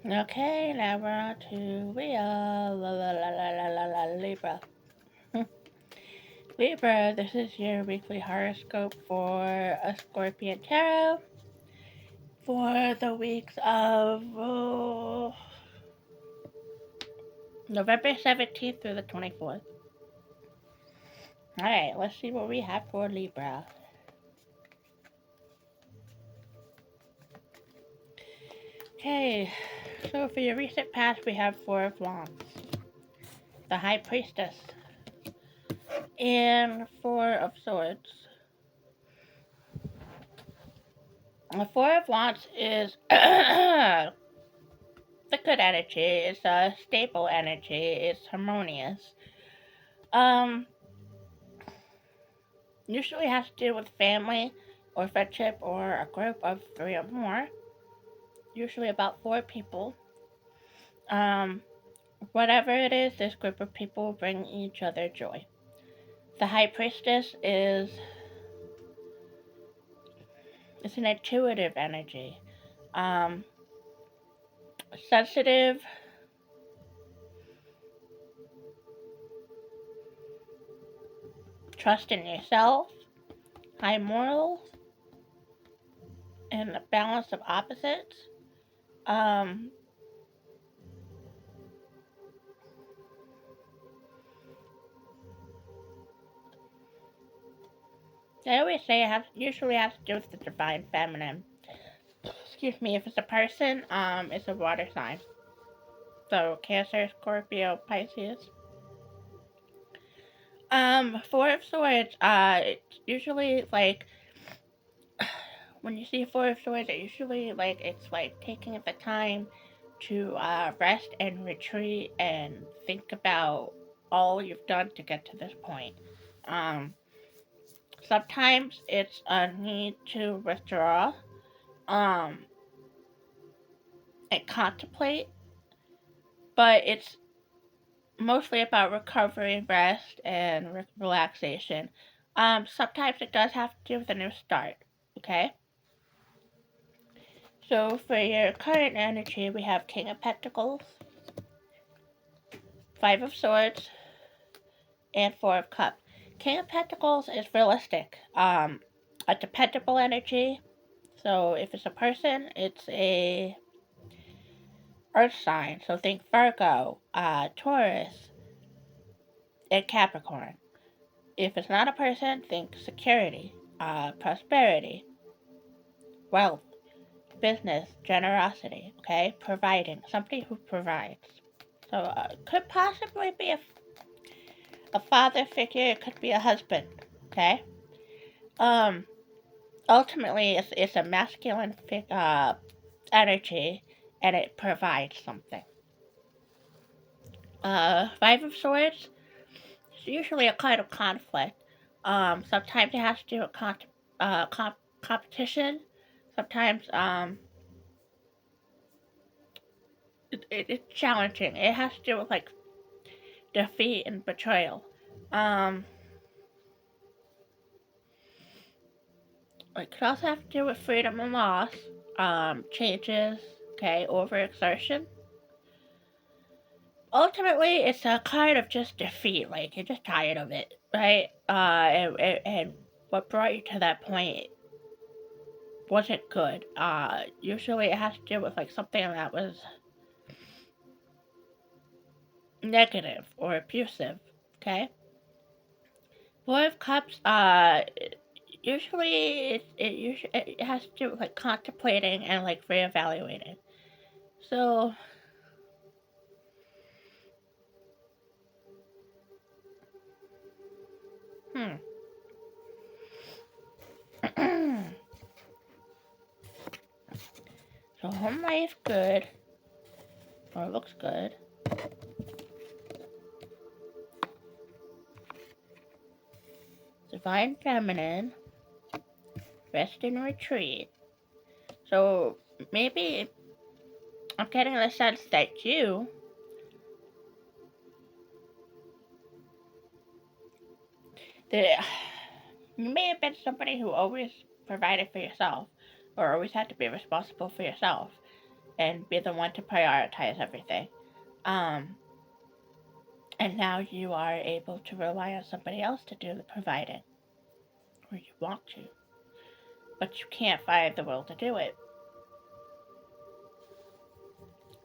Okay, now we're on to Libra. Libra, this is your weekly horoscope for a Scorpion Tarot for the weeks of November 17th through the 24th. Alright, let's see what we have for Libra. Okay, so for your recent past, we have Four of Wands, the High Priestess, and Four of Swords. The Four of Wands is the good energy. It's a stable energy. It's harmonious. Usually has to do with family or friendship or a group of 3 or more. Usually about 4 people. Whatever it is, this group of people bring each other joy. The High Priestess is it's an intuitive energy. Sensitive, trust in yourself, high morals, and a balance of opposites. I always say it usually has to do with the divine feminine. Excuse me, if it's a person, it's a water sign. So Cancer, Scorpio, Pisces. Four of Swords, it's usually like when you see Four of Swords, it usually it's like taking the time to rest and retreat and think about all you've done to get to this point. Sometimes it's a need to withdraw, and contemplate, but it's mostly about recovery, rest, and relaxation. Sometimes it does have to do with a new start, okay? So for your current energy, we have King of Pentacles, Five of Swords, and Four of Cups. King of Pentacles is realistic. A dependable energy. So if it's a person, it's a earth sign. So think Virgo, Taurus, and Capricorn. If it's not a person, think security, prosperity, wealth, business, generosity, okay? Providing, somebody who provides. So could possibly be a father figure, it could be a husband, okay? Ultimately, it's a masculine energy, and it provides something. Five of Swords is usually a kind of conflict. Sometimes it has to do with competition. Sometimes it's challenging. It has to do with like defeat and betrayal. It could also have to do with freedom and loss. Changes. Okay, overexertion. Ultimately, it's a kind of just defeat. Like you're just tired of it, right? And what brought you to that point wasn't good. Usually it has to do with like something that was negative or abusive. Okay. Four of Cups. Usually it has to do with like contemplating and like reevaluating. So. So home life good, or looks good. Divine feminine, rest and retreat. So maybe I'm getting the sense that you may have been somebody who always provided for yourself, or always had to be responsible for yourself. and be the one to prioritize everything. Um, and now you are able to rely on somebody else to do the providing, or you want to, but you can't find the will to do it.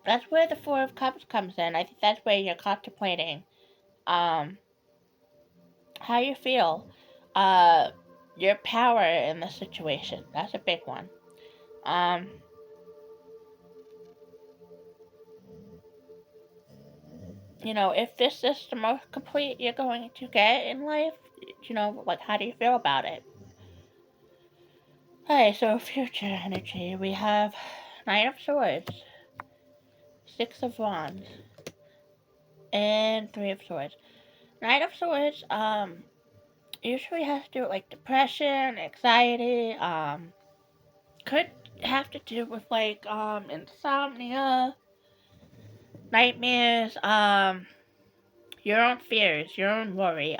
That's where the Four of Cups comes in. I think that's where you're contemplating um, how you feel, uh, your power in the situation. That's a big one. Um, if this is the most complete you're going to get in life, like, how do you feel about it? Okay, so future energy. We have Knight of Swords, Six of Wands, and Three of Swords. Knight of Swords, usually has to do with, like, depression, anxiety, could have to do with, like, insomnia, nightmares, your own fears, your own worry,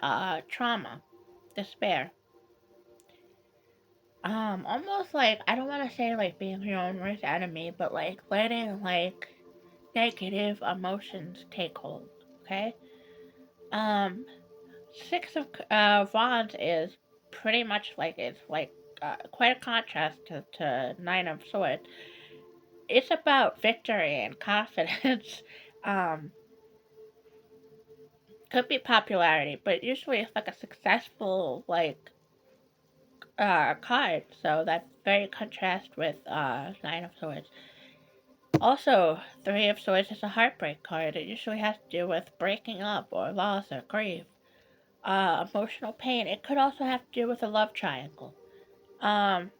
trauma, despair. Almost like, I don't want to say, like, being your own worst enemy, but, like, letting, like, negative emotions take hold, okay? Um, Six of Wands is pretty much like, it's like, quite a contrast to Nine of Swords. It's about victory and confidence. um, could be popularity, but usually it's like a successful, like, card. So that's very contrast with Nine of Swords. Also, Three of Swords is a heartbreak card. It usually has to do with breaking up or loss or grief. Emotional pain. It could also have to do with a love triangle. Um,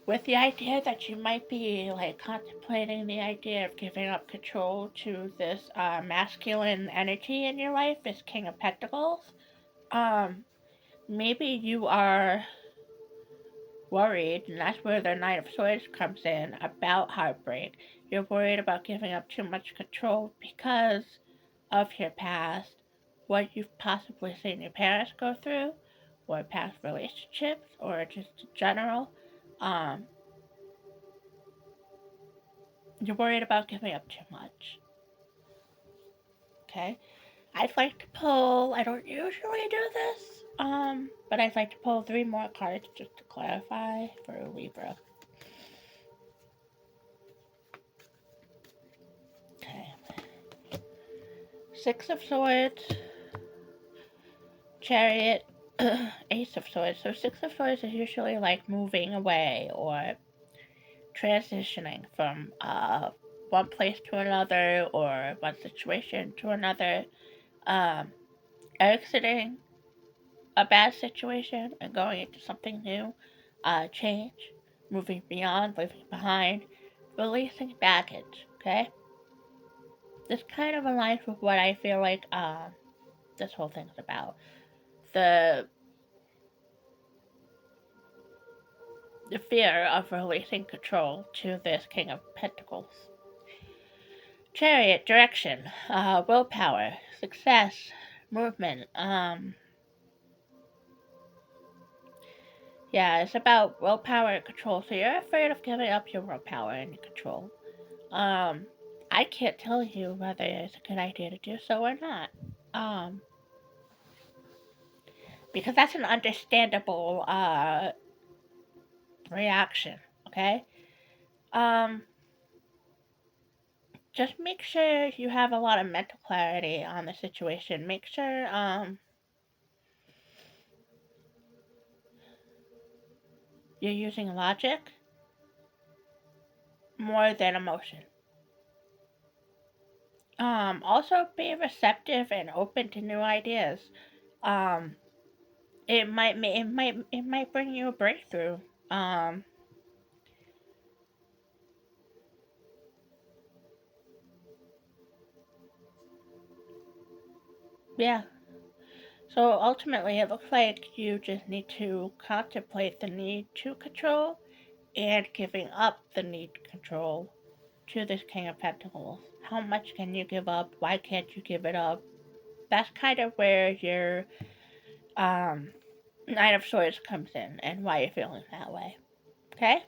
with the idea that you might be, like, contemplating the idea of giving up control to this masculine energy in your life, this King of Pentacles. Um, maybe you are worried, and that's where the Knight of Swords comes in, about heartbreak. You're worried about giving up too much control because of your past, what you've possibly seen your parents go through, or past relationships, or just in general. Um, you're worried about giving up too much. Okay? I'd like to pull, I don't usually do this, but I'd like to pull 3 more cards just to clarify for Libra. Okay. Six of Swords, Chariot, Ace of Swords. So Six of Swords is usually like moving away or transitioning from one place to another or one situation to another, exiting a bad situation and going into something new, change, moving beyond, leaving behind, releasing baggage. Okay, this kind of aligns with what I feel like this whole thing's about. The the fear of releasing control to this King of Pentacles. Chariot, direction, willpower, success, movement. Yeah, it's about willpower and control. So you're afraid of giving up your willpower and your control. Um, I can't tell you whether it's a good idea to do so or not. Um, because that's an understandable reaction. Okay. Um, just make sure you have a lot of mental clarity on the situation. Make sure you're using logic more than emotion. Also be receptive and open to new ideas. Um, it might bring you a breakthrough. Um, yeah. So ultimately, it looks like you just need to contemplate the need to control and giving up the need to control to this King of Pentacles. How much can you give up? Why can't you give it up? That's kind of where your Nine of Swords comes in and why you're feeling that way. Okay?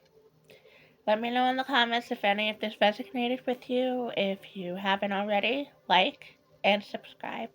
Let me know in the comments if any of this resonated with you. If you haven't already, like and subscribe.